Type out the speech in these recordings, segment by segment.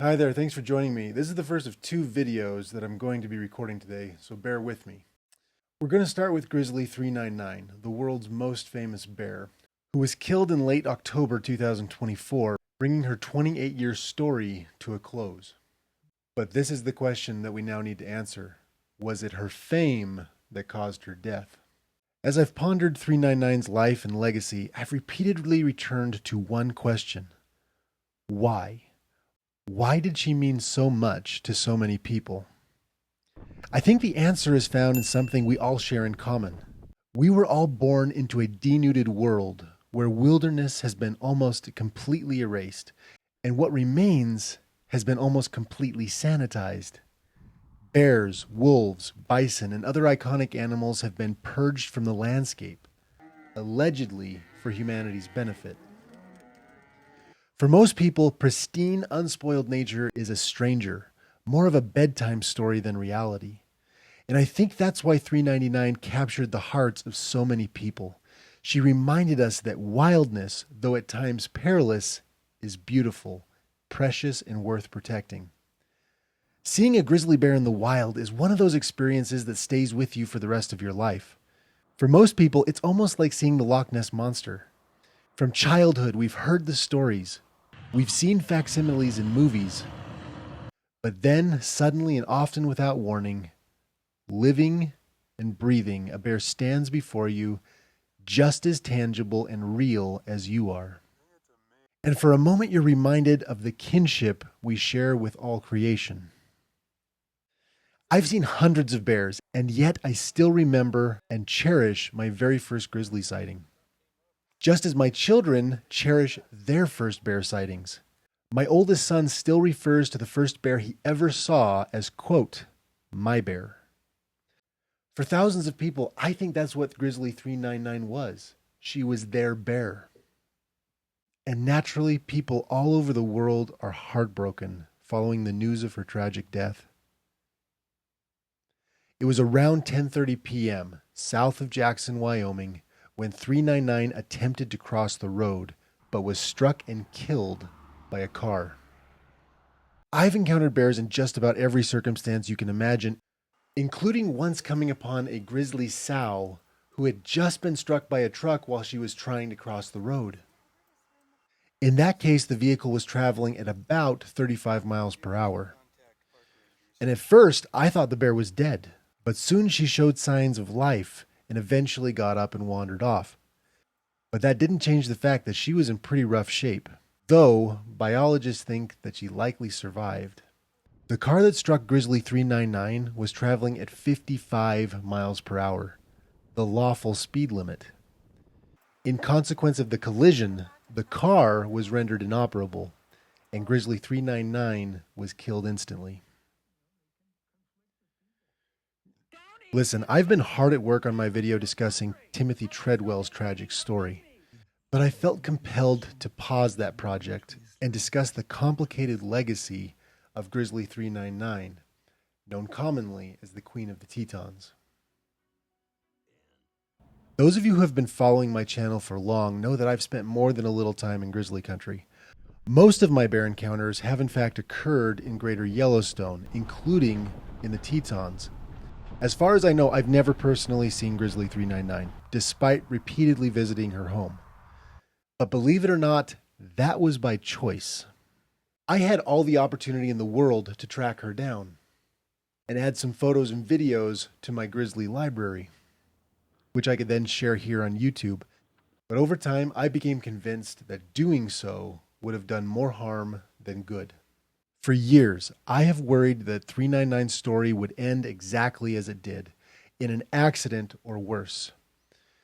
Hi there, thanks for joining me. This is the first of two videos that I'm going to be recording today, so bear with me. We're going to start with Grizzly 399, the world's most famous bear, who was killed in late October 2024, bringing her 28-year story to a close. But this is the question that we now need to answer. Was it her fame that caused her death? As I've pondered 399's life and legacy, I've repeatedly returned to one question. Why? Why did she mean so much to so many people? I think the answer is found in something we all share in common. We were all born into a denuded world where wilderness has been almost completely erased, and what remains has been almost completely sanitized. Bears, wolves, bison, and other iconic animals have been purged from the landscape, allegedly for humanity's benefit. For most people, pristine, unspoiled nature is a stranger, more of a bedtime story than reality. And I think that's why 399 captured the hearts of so many people. She reminded us that wildness, though at times perilous, is beautiful, precious, and worth protecting. Seeing a grizzly bear in the wild is one of those experiences that stays with you for the rest of your life. For most people, it's almost like seeing the Loch Ness Monster. From childhood, we've heard the stories. We've seen facsimiles in movies. But then, suddenly and often without warning, living and breathing, a bear stands before you, just as tangible and real as you are. And for a moment, you're reminded of the kinship we share with all creation. I've seen hundreds of bears, and yet I still remember and cherish my very first grizzly sighting. Just as my children cherish their first bear sightings. My oldest son still refers to the first bear he ever saw as, quote, my bear. For thousands of people, I think that's what Grizzly 399 was. She was their bear. And naturally, people all over the world are heartbroken following the news of her tragic death. It was around 10:30 p.m., south of Jackson, Wyoming, when 399 attempted to cross the road, but was struck and killed by a car. I've encountered bears in just about every circumstance you can imagine, including once coming upon a grizzly sow who had just been struck by a truck while she was trying to cross the road. In that case, the vehicle was traveling at about 35 miles per hour. And at first, I thought the bear was dead, but soon she showed signs of life and eventually got up and wandered off. But that didn't change the fact that she was in pretty rough shape, though biologists think that she likely survived. The car that struck Grizzly 399 was traveling at 55 miles per hour, the lawful speed limit. In consequence of the collision, the car was rendered inoperable, and Grizzly 399 was killed instantly. Listen, I've been hard at work on my video discussing Timothy Treadwell's tragic story, but I felt compelled to pause that project and discuss the complicated legacy of Grizzly 399, known commonly as the Queen of the Tetons. Those of you who have been following my channel for long know that I've spent more than a little time in grizzly country. Most of my bear encounters have in fact occurred in greater Yellowstone, including in the Tetons. As far as I know, I've never personally seen Grizzly 399, despite repeatedly visiting her home. But believe it or not, that was by choice. I had all the opportunity in the world to track her down and add some photos and videos to my grizzly library, which I could then share here on YouTube. But over time, I became convinced that doing so would have done more harm than good. For years, I have worried that 399's story would end exactly as it did, in an accident or worse.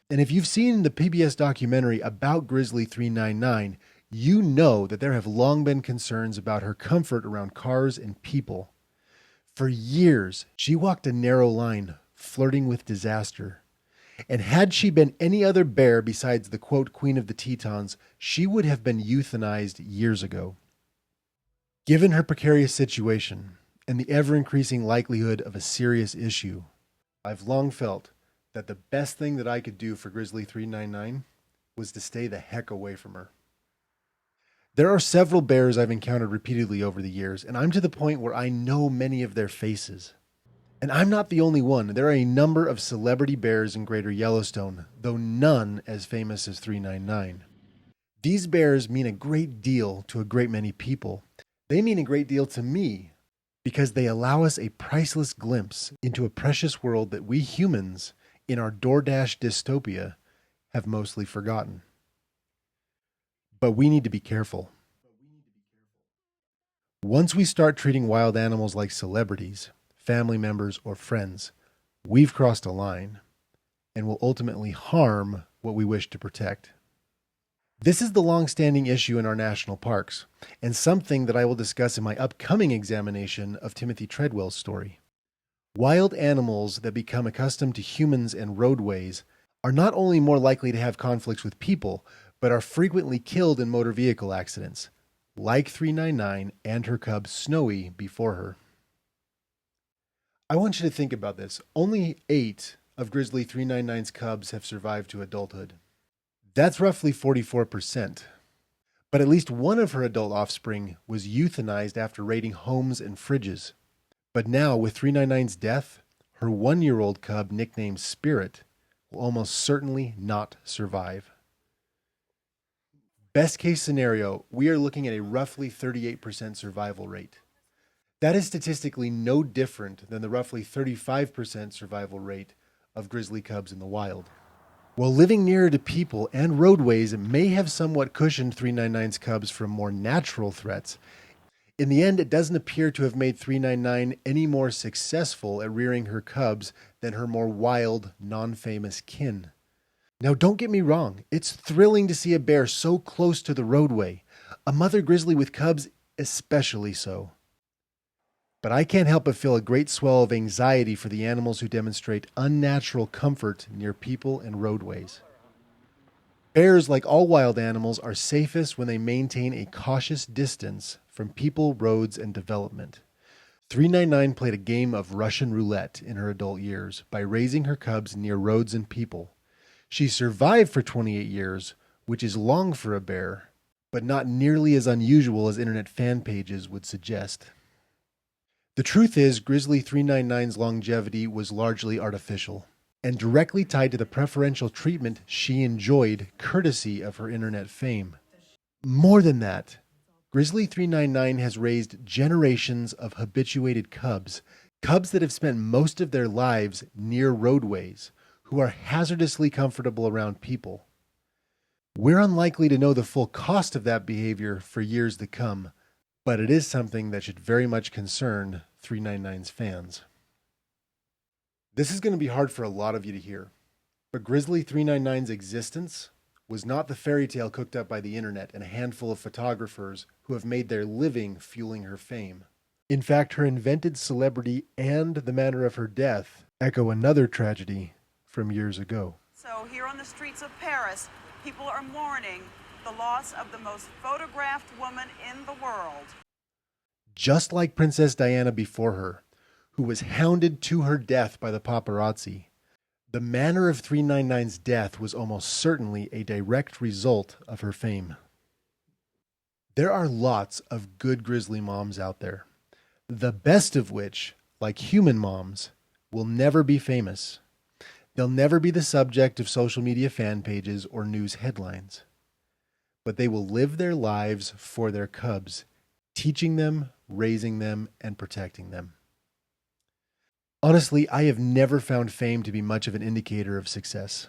And if you've seen the PBS documentary about Grizzly 399, you know that there have long been concerns about her comfort around cars and people. For years, she walked a narrow line, flirting with disaster. And had she been any other bear besides the quote Queen of the Tetons, she would have been euthanized years ago. Given her precarious situation and the ever-increasing likelihood of a serious issue, I've long felt that the best thing that I could do for Grizzly 399 was to stay the heck away from her. There are several bears I've encountered repeatedly over the years, and I'm to the point where I know many of their faces. And I'm not the only one. There are a number of celebrity bears in Greater Yellowstone, though none as famous as 399. These bears mean a great deal to a great many people. They mean a great deal to me because they allow us a priceless glimpse into a precious world that we humans, in our DoorDash dystopia, have mostly forgotten. But we need to be careful. Once we start treating wild animals like celebrities, family members, or friends, we've crossed a line and will ultimately harm what we wish to protect. This is the long-standing issue in our national parks, and something that I will discuss in my upcoming examination of Timothy Treadwell's story. Wild animals that become accustomed to humans and roadways are not only more likely to have conflicts with people, but are frequently killed in motor vehicle accidents, like 399 and her cub Snowy before her. I want you to think about this. Only 8 of Grizzly 399's cubs have survived to adulthood. That's roughly 44%. But at least one of her adult offspring was euthanized after raiding homes and fridges. But now, with 399's death, her 1-year-old cub, nicknamed Spirit, will almost certainly not survive. Best case scenario, we are looking at a roughly 38% survival rate. That is statistically no different than the roughly 35% survival rate of grizzly cubs in the wild. While living nearer to people and roadways may have somewhat cushioned 399's cubs from more natural threats, in the end, it doesn't appear to have made 399 any more successful at rearing her cubs than her more wild, non-famous kin. Now, don't get me wrong, it's thrilling to see a bear so close to the roadway, a mother grizzly with cubs especially so. But I can't help but feel a great swell of anxiety for the animals who demonstrate unnatural comfort near people and roadways. Bears, like all wild animals, are safest when they maintain a cautious distance from people, roads, and development. 399 played a game of Russian roulette in her adult years by raising her cubs near roads and people. She survived for 28 years, which is long for a bear, but not nearly as unusual as internet fan pages would suggest. The truth is, Grizzly 399's longevity was largely artificial and directly tied to the preferential treatment she enjoyed courtesy of her internet fame. More than that, Grizzly 399 has raised generations of habituated cubs that have spent most of their lives near roadways, who are hazardously comfortable around people. We're unlikely to know the full cost of that behavior for years to come, but it is something that should very much concern 399's fans. This is going to be hard for a lot of you to hear, but Grizzly 399's existence was not the fairy tale cooked up by the internet and a handful of photographers who have made their living fueling her fame. In fact, her invented celebrity and the manner of her death echo another tragedy from years ago. So here on the streets of Paris, people are mourning the loss of the most photographed woman in the world. Just like Princess Diana before her, who was hounded to her death by the paparazzi, the manner of 399's death was almost certainly a direct result of her fame. There are lots of good grizzly moms out there, the best of which, like human moms, will never be famous. They'll never be the subject of social media fan pages or news headlines. But they will live their lives for their cubs, teaching them, raising them, and protecting them. Honestly, I have never found fame to be much of an indicator of success.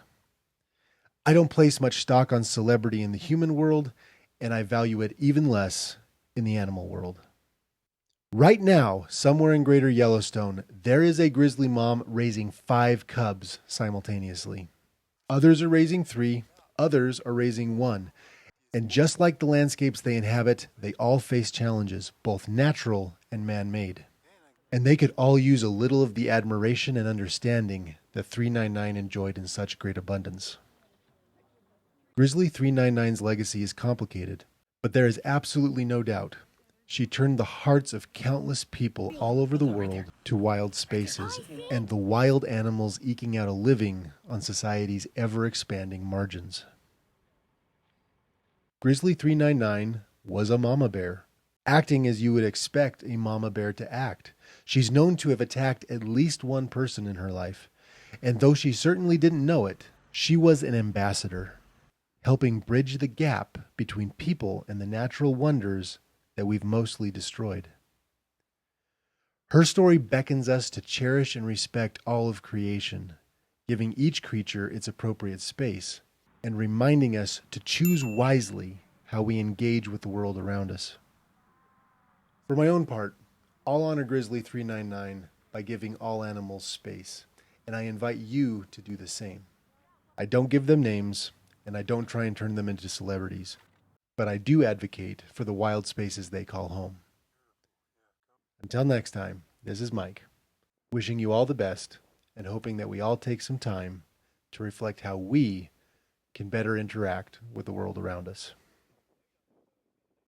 I don't place much stock on celebrity in the human world, and I value it even less in the animal world. Right now, somewhere in Greater Yellowstone, there is a grizzly mom raising 5 cubs simultaneously. Others are raising 3, others are raising 1. And just like the landscapes they inhabit, they all face challenges, both natural and man-made. And they could all use a little of the admiration and understanding that 399 enjoyed in such great abundance. Grizzly 399's legacy is complicated, but there is absolutely no doubt she turned the hearts of countless people all over the world to wild spaces and the wild animals eking out a living on society's ever-expanding margins. Grizzly 399 was a mama bear, acting as you would expect a mama bear to act. She's known to have attacked at least one person in her life, and though she certainly didn't know it, she was an ambassador, helping bridge the gap between people and the natural wonders that we've mostly destroyed. Her story beckons us to cherish and respect all of creation, giving each creature its appropriate space, and reminding us to choose wisely how we engage with the world around us. For my own part, I'll honor Grizzly 399 by giving all animals space, and I invite you to do the same. I don't give them names, and I don't try and turn them into celebrities, but I do advocate for the wild spaces they call home. Until next time, this is Mike, wishing you all the best and hoping that we all take some time to reflect how we can better interact with the world around us.